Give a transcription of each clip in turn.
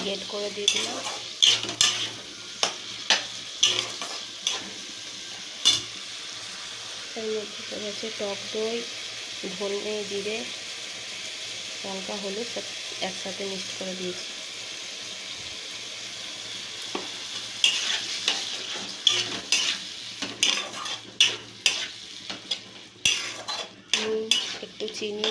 Great করে দিয়ে দিলাম। এর মধ্যে রয়েছে টক দই, ধনে, জিরে, লঙ্কা, হলুদ সব একসাথে মিক্সড করে দিয়েছি। একটু চিনি,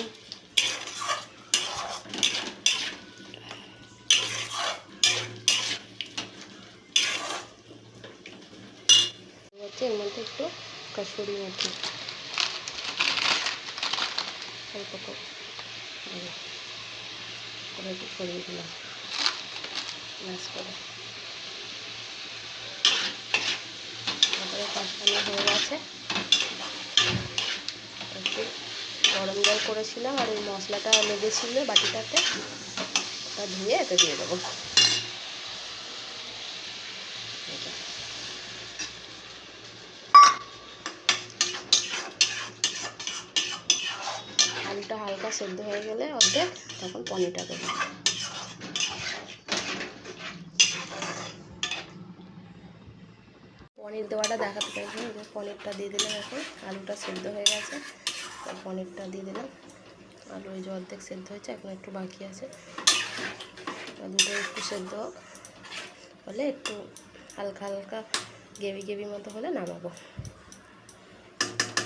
এর মধ্যে একটু কসুরি মেথি অল্প করে একটু ছড়িয়ে দিলাম ম্যাশ করে। তারপরে কষানো হয়ে গেছে। একটু গরম জল করেছিলাম আর ওই মশলাটা লেগেছিল বাটিটাতে, ওটা ধুয়ে এতে দিয়ে দেবো। আলুটা হালকা সেদ্ধ হয়ে গেলে অর্ধেক, তখন পনিরটা দেবো। পনির দেওয়াটা দেখাতে চাইছি, যে পনিরটা দিয়ে দিলাম। এখন আলুটা সেদ্ধ হয়ে গেছে, পনিরটা দিয়ে দিলাম। আলু এই যে অর্ধেক সেদ্ধ হয়েছে, এখন একটু বাকি আছে। দুটো একটু সেদ্ধ হলে একটু হালকা হালকা গ্রেভি গ্রেভি মতো হলে নামাবো।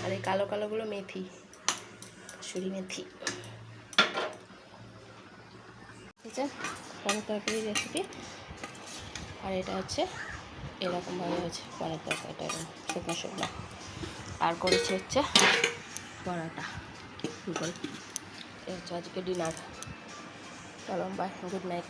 আর এই কালো কালোগুলো মেথি, কসুরি মেথি। ঠিক আছে, পনির তরকারি রেসিপি। আর এটা হচ্ছে এরকমভাবে হয়েছে পনির তরকারিটা, এরকম শুকনো শুকনো। আর করেছি হচ্ছে পরোটা। এই হচ্ছে আজকে ডিনার। চলো বাই, গুড নাইট।